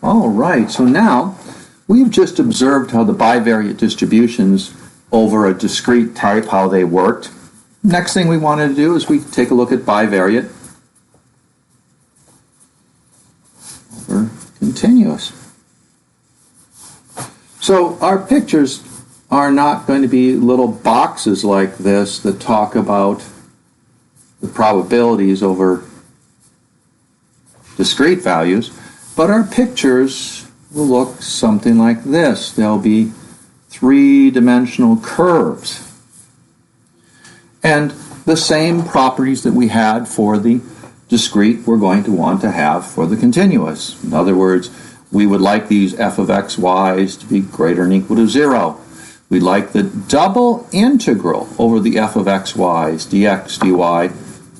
All right, so now we've just observed how the bivariate distributions over a discrete type, how they worked. Next thing we wanted to do is we take a look at bivariate over continuous. So our pictures are not going to be little boxes like this that talk about the probabilities over discrete values, but our pictures will look something like this. They'll be three-dimensional curves. And the same properties that we had for the discrete we're going to want to have for the continuous. In other words, we would like these f of x, y's to be greater than or equal to 0. We'd like the double integral over the f of x, y's, dx, dy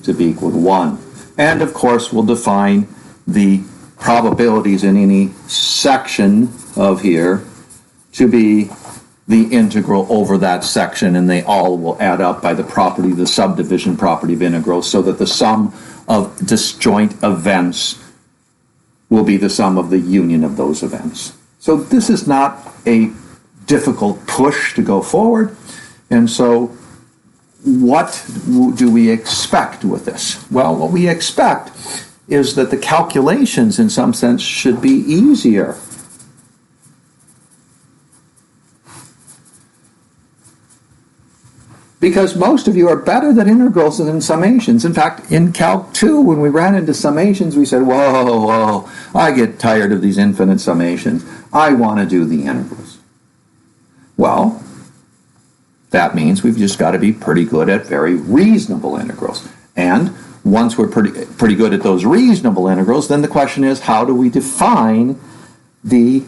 to be equal to 1. And of course, we'll define the probabilities in any section of here to be the integral over that section, and they all will add up by the property, the subdivision property of integrals, so that the sum of disjoint events will be the sum of the union of those events. So this is not a difficult push to go forward. And so what do we expect with this? Well, what we expect is that the calculations, in some sense, should be easier. Because most of you are better than integrals than summations. In fact, in Calc 2, when we ran into summations, we said, whoa, I get tired of these infinite summations. I want to do the integrals. Well, that means we've just got to be pretty good at very reasonable integrals. And once we're pretty good at those reasonable integrals, then the question is, how do we define the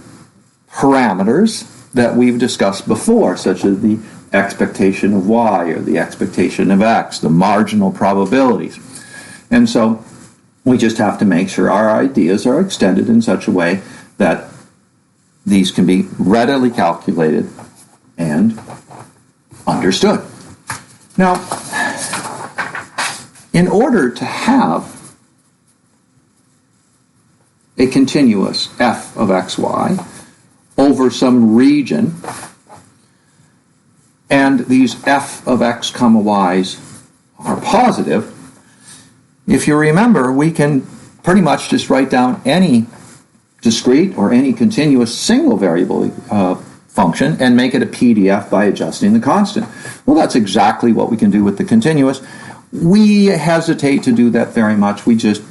parameters that we've discussed before, such as the expectation of y or the expectation of x, the marginal probabilities. And so we just have to make sure our ideas are extended in such a way that these can be readily calculated and understood. Now, in order to have a continuous f of xy over some region, and these f of x comma y's are positive, if you remember, we can pretty much just write down any discrete or any continuous single variable function and make it a PDF by adjusting the constant. Well, that's exactly what we can do with the continuous. We hesitate to do that very much. We just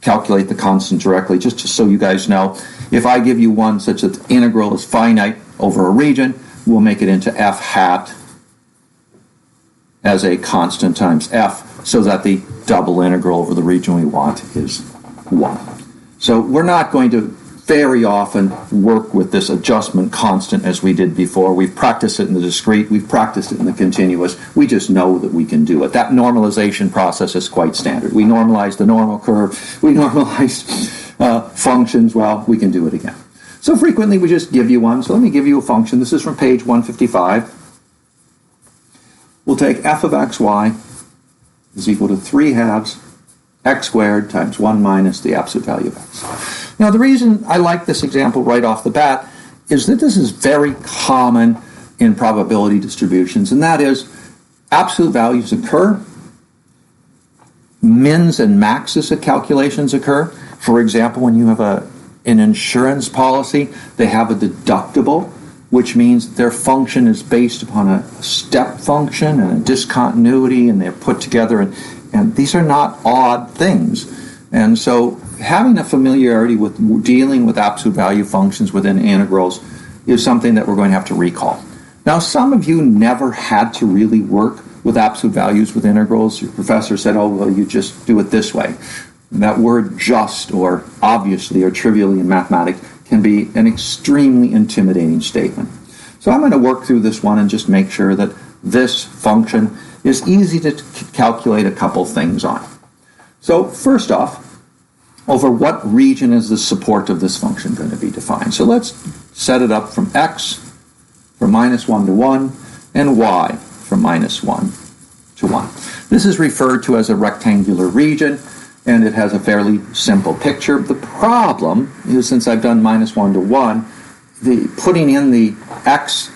calculate the constant directly, just so you guys know. If I give you one such that the integral is finite over a region, we'll make it into f hat as a constant times f, so that the double integral over the region we want is 1. So we're not going to very often work with this adjustment constant as we did before. We've practiced it in the discrete, we've practiced it in the continuous, we just know that we can do it. That normalization process is quite standard. We normalize the normal curve, we normalize functions, well, we can do it again. So frequently we just give you one. So let me give you a function. This is from page 155. We'll take f of xy is equal to 3 halves x squared times 1 minus the absolute value of x. Now, the reason I like this example right off the bat is that this is very common in probability distributions, and that is absolute values occur, mins and maxes of calculations occur. For example, when you have an insurance policy, they have a deductible, which means their function is based upon a step function and a discontinuity, and they're put together, and these are not odd things. And so having a familiarity with dealing with absolute value functions within integrals is something that we're going to have to recall. Now, some of you never had to really work with absolute values with integrals. Your professor said, oh, well, you just do it this way. That word just or obviously or trivially in mathematics can be an extremely intimidating statement. So I'm going to work through this one and just make sure that this function is easy to calculate a couple things on. So first off, over what region is the support of this function going to be defined? So let's set it up from x from minus 1 to 1 and y from minus 1 to 1. This is referred to as a rectangular region. and it has a fairly simple picture. The problem is, since I've done -1 to 1, putting in the x,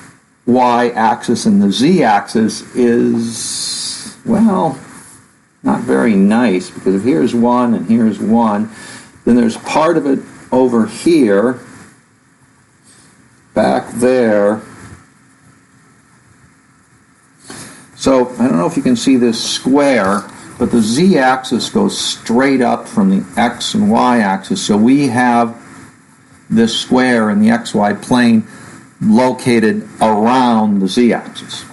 y axis and the z axis is, well, not very nice, because if here's 1 and here's 1, then there's part of it over here, back there. So I don't know if you can see this square, but the z-axis goes straight up from the x and y-axis. So we have this square in the xy plane located around the z-axis.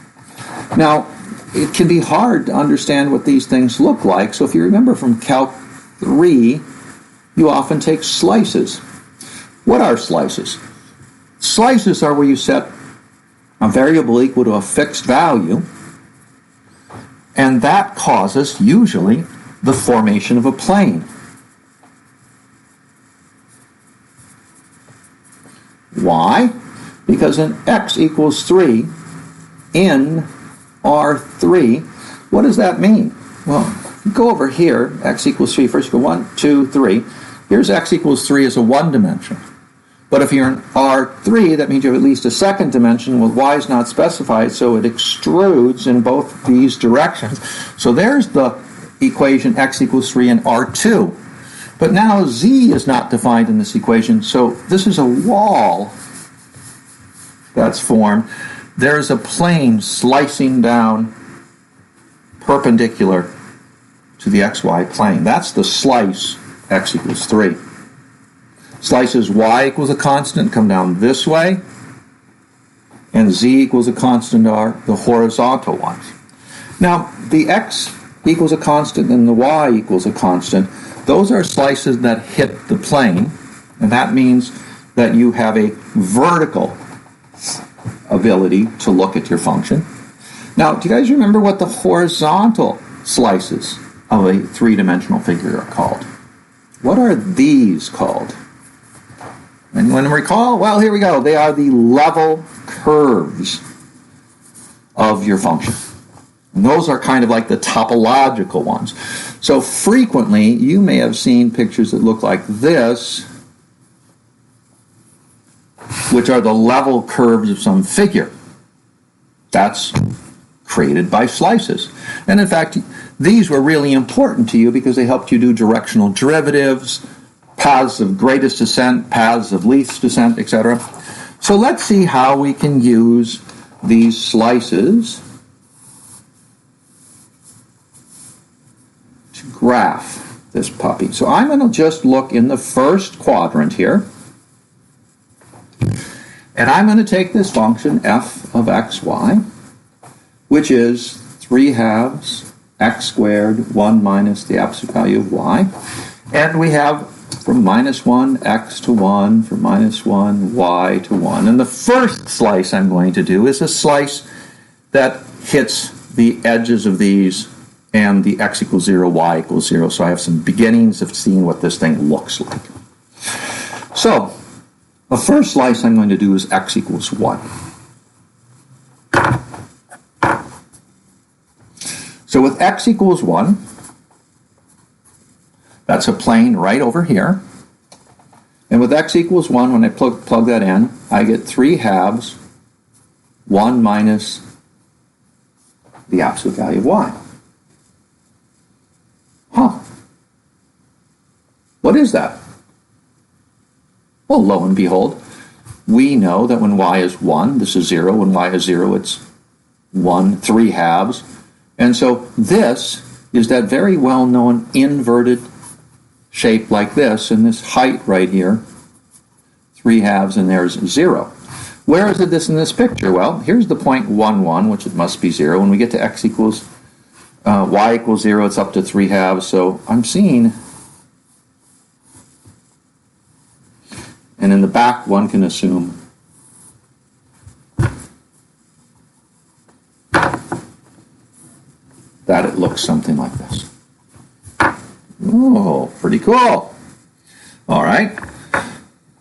Now, it can be hard to understand what these things look like. So if you remember from Calc 3, you often take slices. What are slices? Slices are where you set a variable equal to a fixed value, and that causes, usually, the formation of a plane. Why? Because in x equals 3, in R3, what does that mean? Well, you go over here, x equals 3, first you go 1, 2, 3. Here's x equals 3 as a one-dimension. But if you're in R3, that means you have at least a second dimension. Well, y is not specified, so it extrudes in both these directions. So there's the equation x equals 3 in R2. But now z is not defined in this equation, so this is a wall that's formed. There's a plane slicing down perpendicular to the xy plane. That's the slice x equals 3. Slices y equals a constant come down this way, and z equals a constant are the horizontal ones. Now, the x equals a constant and the y equals a constant, those are slices that hit the plane, and that means that you have a vertical ability to look at your function. Now, do you guys remember what the horizontal slices of a three-dimensional figure are called? What are these called? Anyone recall? Well, here we go. They are the level curves of your function. And those are kind of like the topological ones. So frequently, you may have seen pictures that look like this, which are the level curves of some figure. That's created by slices. And in fact, these were really important to you because they helped you do directional derivatives, paths of greatest descent, paths of least descent, etc. So let's see how we can use these slices to graph this puppy. So I'm going to just look in the first quadrant here, and I'm going to take this function f of xy, which is 3/2 x squared 1 minus the absolute value of y, and we have from -1 x to 1, from -1 y to 1. And the first slice I'm going to do is a slice that hits the edges of these and the x equals 0, y equals 0. So I have some beginnings of seeing what this thing looks like. So the first slice I'm going to do is x equals 1. So with x equals 1, that's a plane right over here. And with x equals 1, when I plug that in, I get 3/2 1 minus the absolute value of y. Huh. What is that? Well, lo and behold, we know that when y is 1, this is 0. When y is 0, it's 1, 3/2. And so this is that very well-known inverted shape like this, and this height right here, 3/2, and there's 0. Where is it this in this picture? Well, here's the point 1, 1, which it must be 0. When we get to x equals, y equals 0, it's up to 3/2. So I'm seeing, and in the back one can assume that it looks something like this. Oh, pretty cool. All right.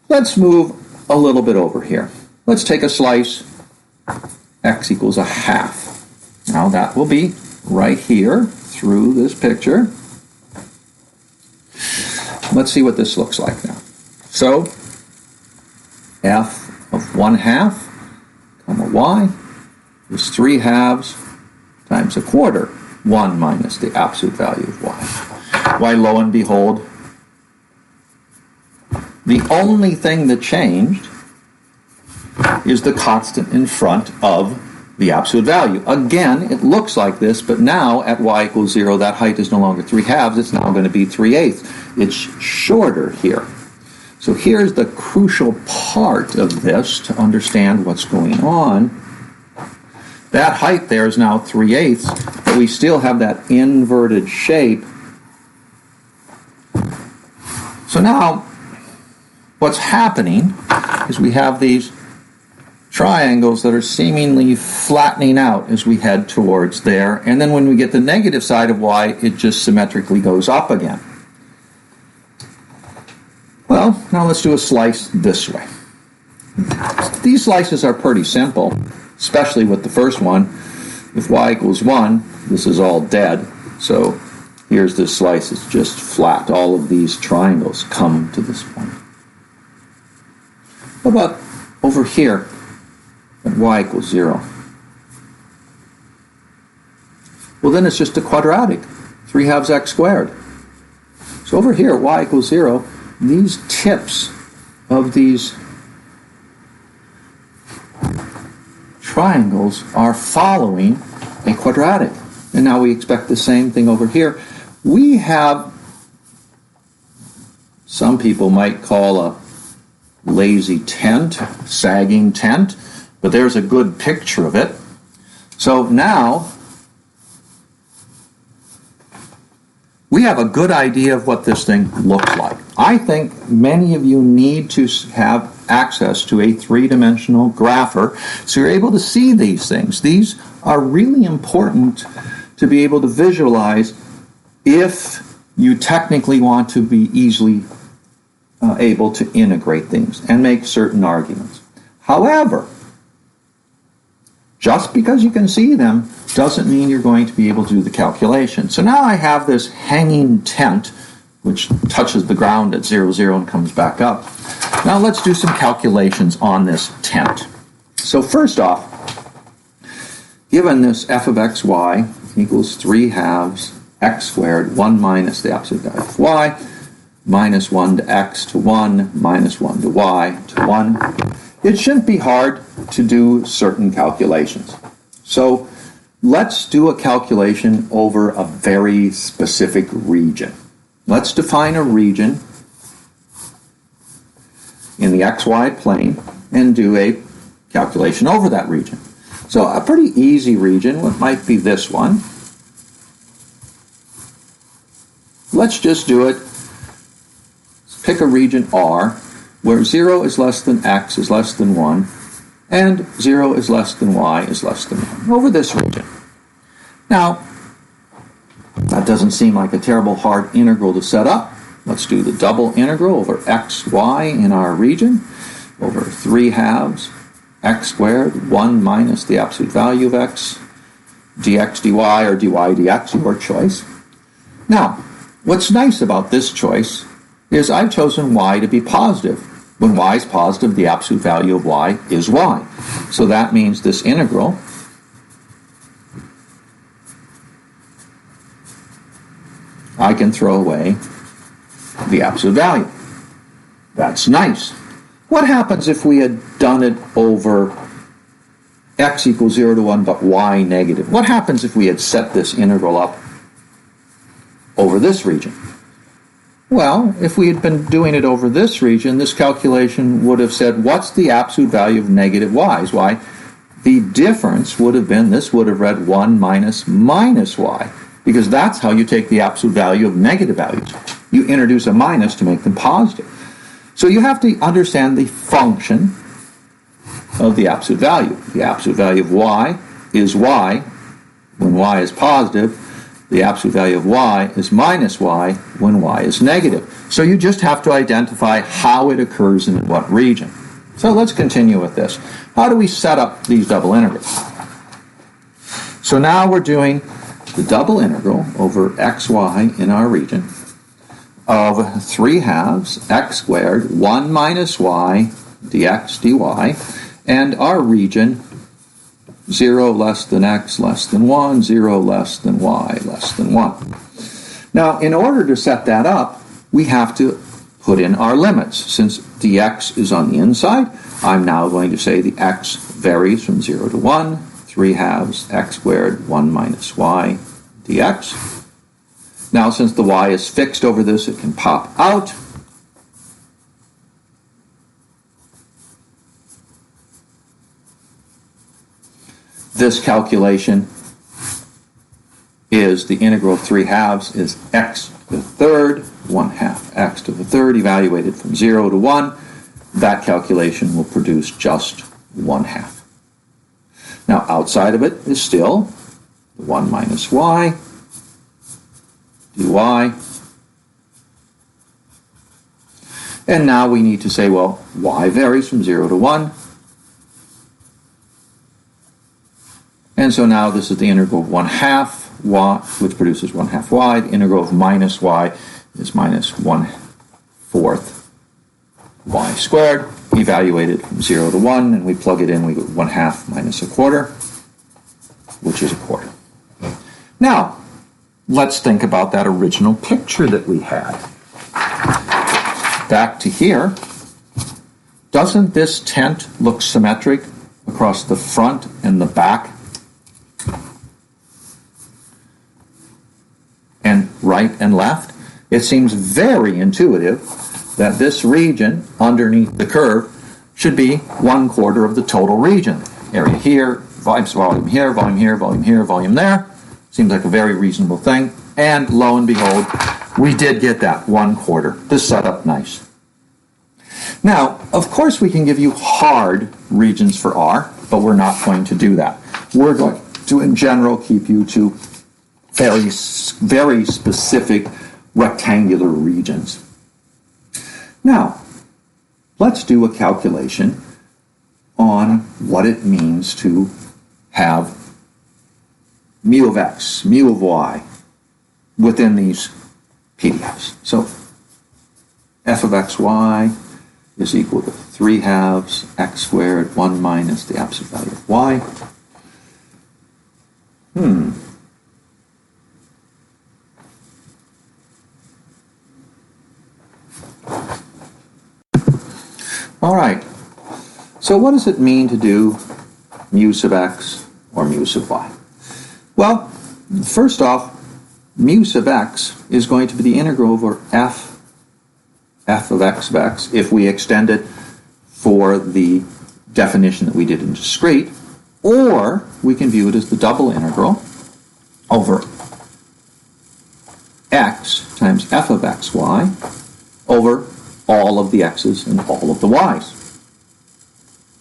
Let's move a little bit over here. Let's take a slice, x equals 1/2. Now that will be right here through this picture. Let's see what this looks like now. So, f of 1/2, comma y, is 3/2 times 1/4, 1 minus the absolute value of y. Why, lo and behold, the only thing that changed is the constant in front of the absolute value. Again, it looks like this, but now at y equals 0, that height is no longer 3/2, it's now going to be 3/8. It's shorter here. So here's the crucial part of this to understand what's going on. That height there is now 3/8, but we still have that inverted shape. So now, what's happening is we have these triangles that are seemingly flattening out as we head towards there, and then when we get the negative side of y, it just symmetrically goes up again. Well, now let's do a slice this way. These slices are pretty simple, especially with the first one. If y equals 1, this is all dead, so here's this slice, it's just flat. All of these triangles come to this point. What about over here at y equals 0? Well, then it's just a quadratic, 3/2 x squared. So over here at y equals 0, these tips of these triangles are following a quadratic. And now we expect the same thing over here. We have, some people might call a lazy tent, sagging tent, but there's a good picture of it. So now we have a good idea of what this thing looks like. I think many of you need to have access to a three-dimensional grapher so you're able to see these things. These are really important to be able to visualize if you technically want to be easily able to integrate things and make certain arguments. However, just because you can see them doesn't mean you're going to be able to do the calculation. So now I have this hanging tent, which touches the ground at 0, 0 and comes back up. Now let's do some calculations on this tent. So first off, given this f of xy equals 3/2 x squared, 1 minus the absolute value of y, minus 1 to x to 1, minus 1 to y to 1, it shouldn't be hard to do certain calculations. So let's do a calculation over a very specific region. Let's define a region in the xy plane and do a calculation over that region. So a pretty easy region, what might be this one. Let's just do it. Pick a region R where 0 is less than x is less than 1 and 0 is less than y is less than 1 over this region. Now, that doesn't seem like a terrible hard integral to set up. Let's do the double integral over xy in our region over 3/2 x squared, 1 minus the absolute value of x, dx dy or dy dx, your choice. Now, what's nice about this choice is I've chosen y to be positive. When y is positive, the absolute value of y is y. So that means this integral I can throw away the absolute value. That's nice. What happens if we had done it over x equals 0 to 1 but y negative? What happens if we had set this integral up over this region? Well, if we had been doing it over this region, this calculation would have said, what's the absolute value of negative y's? Why? The difference would have been, this would have read 1 minus y, because that's how you take the absolute value of negative values. You introduce a minus to make them positive. So you have to understand the function of the absolute value. The absolute value of y is y when y is positive. The absolute value of y is minus y when y is negative. So you just have to identify how it occurs in what region. So let's continue with this. How do we set up these double integrals? So now we're doing the double integral over xy in our region of 3 halves x squared 1 minus y dx dy, and our region 0 less than x less than 1, 0 less than y less than 1. Now, in order to set that up, we have to put in our limits. Since dx is on the inside, I'm now going to say the x varies from 0 to 1, 3 halves x squared 1 minus y dx. Now, since the y is fixed over this, it can pop out. This calculation is the integral of 3 halves is x to the third, 1 half x to the third, evaluated from 0 to 1. That calculation will produce just 1 half. Now, outside of it is still 1 minus y dy. And now we need to say, well, y varies from 0 to 1. And so now this is the integral of 1 half y, which produces 1 half y. The integral of minus y is minus 1/4 y squared, evaluated from 0 to 1, and we plug it in, we get 1 half minus 1/4, which is 1/4. Now, let's think about that original picture that we had. Back to here. Doesn't this tent look symmetric across the front and the back? And right and left? It seems very intuitive that this region underneath the curve should be 1/4 of the total region. Area here, volume here, volume here, volume here, volume there. Seems like a very reasonable thing. And lo and behold, we did get that 1/4. This set up nice. Now, of course we can give you hard regions for R, but we're not going to do that. We're going to, in general, keep you to very, very specific rectangular regions. Now, let's do a calculation on what it means to have mu of x, mu of y within these PDFs. So f of xy is equal to 3 halves x squared 1 minus the absolute value of y. All right, so what does it mean to do mu sub x or mu sub y? Well, first off, mu sub x is going to be the integral over f of x if we extend it for the definition that we did in discrete, or we can view it as the double integral over x times f of xy over all of the x's and all of the y's.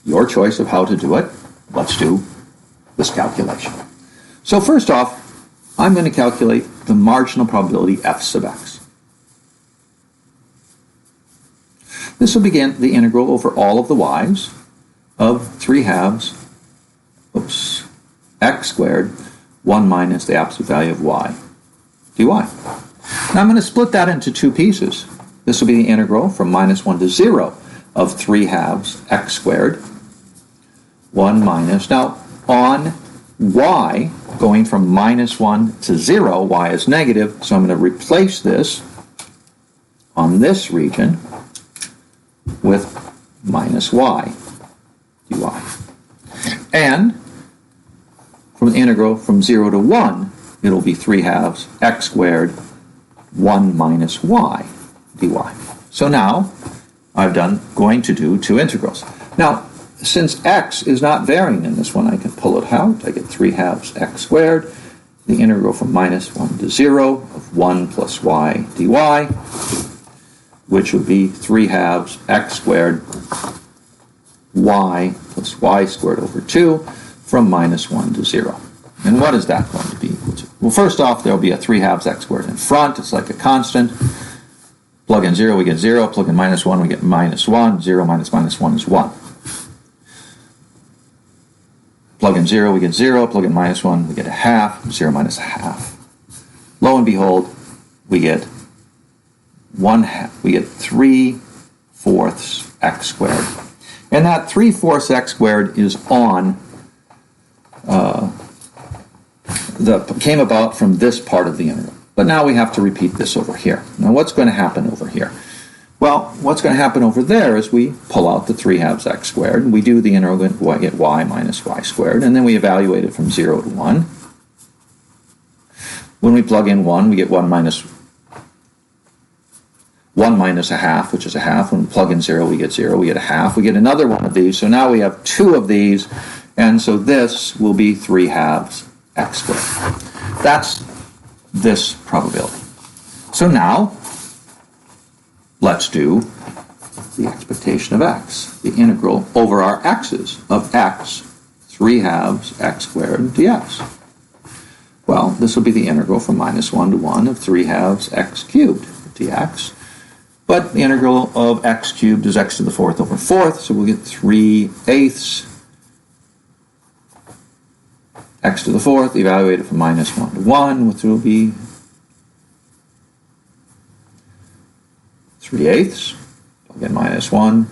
Your choice of how to do it. Let's do this calculation. So first off, I'm going to calculate the marginal probability f sub x. This will begin the integral over all of the y's of 3 halves x squared 1 minus the absolute value of y dy. Now I'm going to split that into two pieces. This will be the integral from minus 1 to 0 of 3 halves x squared 1 minus. Now on y, going from minus 1 to 0, y is negative, so I'm going to replace this on this region with minus y dy. And from the integral from 0 to 1, it'll be 3 halves x squared 1 minus y dy. So now I'm going to do two integrals. Now, since x is not varying in this one, I can pull it out. I get 3 halves x squared, the integral from minus 1 to 0 of 1 plus y dy, which would be 3 halves x squared y plus y squared over 2 from minus 1 to 0. And what is that going to be equal to? Well, first off, there will be a 3 halves x squared in front. It's like a constant. Plug in 0, we get 0. Plug in minus 1, we get minus 1. 0 minus minus 1 is 1. Plug in 0, we get 0. Plug in minus 1, we get a half. 0 minus a half. Lo and behold, we get we get 3/4 x squared. And that 3/4 x squared is on, came about from this part of the integral. But now we have to repeat this over here. Now what's going to happen over here? Well, what's going to happen over there is we pull out the 3/2 x squared, and we do the integral, and we get y minus y squared, and then we evaluate it from 0 to 1. When we plug in 1, we get 1 minus a half, which is a half. When we plug in 0, we get 0. We get a half. We get another one of these. So now we have 2 of these, and so this will be 3/2 x squared. That's this probability. So now, let's do the expectation of x, the integral over our x's of x, 3/2 x squared dx. Well, this will be the integral from -1 to 1 of 3/2 x cubed dx. But the integral of x cubed is x to the 4th over 4th, so we'll get 3/8 x to the 4th, evaluated from -1 to 1, which will be 3/8. Plug in -1,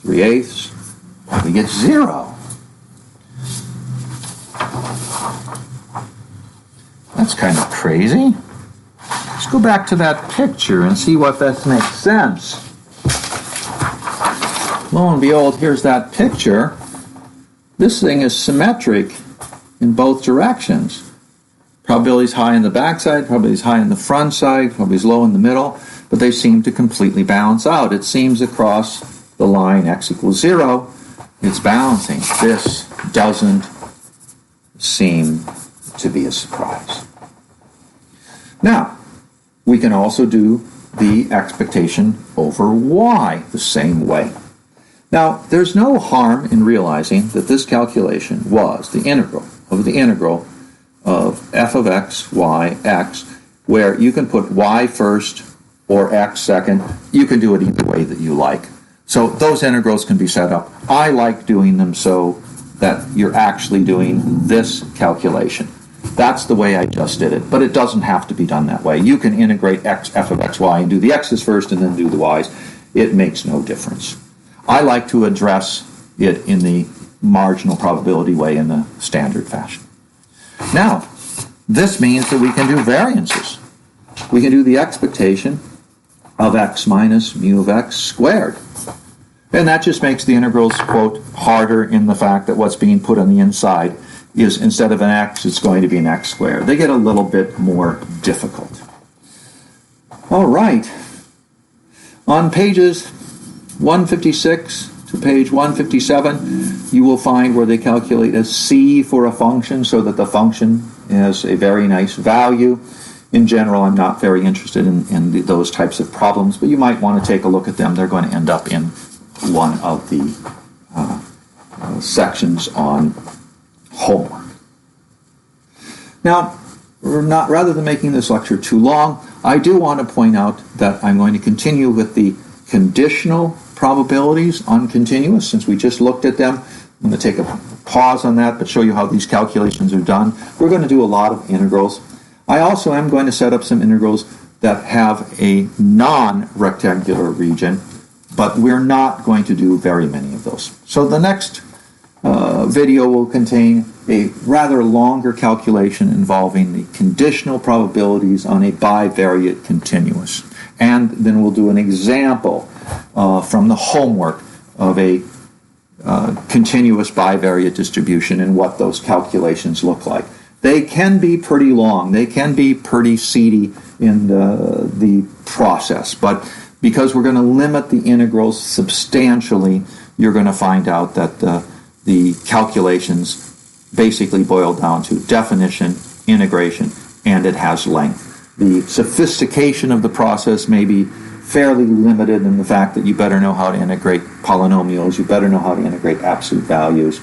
3/8. We get 0. That's kind of crazy. Let's go back to that picture and see what that makes sense. Lo and behold, here's that picture. This thing is symmetric in both directions. Probability is high in the backside, probability is high in the front side, probability is low in the middle, but they seem to completely balance out. It seems across the line x equals 0, it's balancing. This doesn't seem to be a surprise. Now, we can also do the expectation over y the same way. Now, there's no harm in realizing that this calculation was the integral of f of x, y, x, where you can put y first or x second. You can do it either way that you like. So those integrals can be set up. I like doing them so that you're actually doing this calculation. That's the way I just did it, but it doesn't have to be done that way. You can integrate f of x, y, and do the x's first and then do the y's. It makes no difference. I like to address it in the marginal probability way in the standard fashion. Now, this means that we can do variances. We can do the expectation of x minus mu of x squared. And that just makes the integrals, quote, harder in the fact that what's being put on the inside is, instead of an x, it's going to be an x squared. They get a little bit more difficult. All right. On pages 156 to page 157, you will find where they calculate a c for a function so that the function has a very nice value. In general, I'm not very interested in those types of problems, but you might want to take a look at them. They're going to end up in one of the sections on homework. Now, rather than making this lecture too long, I do want to point out that I'm going to continue with the conditional probabilities on continuous, since we just looked at them. I'm going to take a pause on that, but show you how these calculations are done. We're going to do a lot of integrals. I also am going to set up some integrals that have a non-rectangular region, but we're not going to do very many of those. So the next video will contain a rather longer calculation involving the conditional probabilities on a bivariate continuous. And then we'll do an example from the homework of a continuous bivariate distribution and what those calculations look like. They can be pretty long. They can be pretty seedy in the process. But because we're going to limit the integrals substantially, you're going to find out that the calculations basically boil down to definition, integration, and it has length. The sophistication of the process may be fairly limited in the fact that you better know how to integrate polynomials, you better know how to integrate absolute values,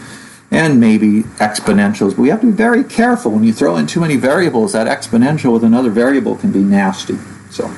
and maybe exponentials. But we have to be very careful when you throw in too many variables. That exponential with another variable can be nasty. So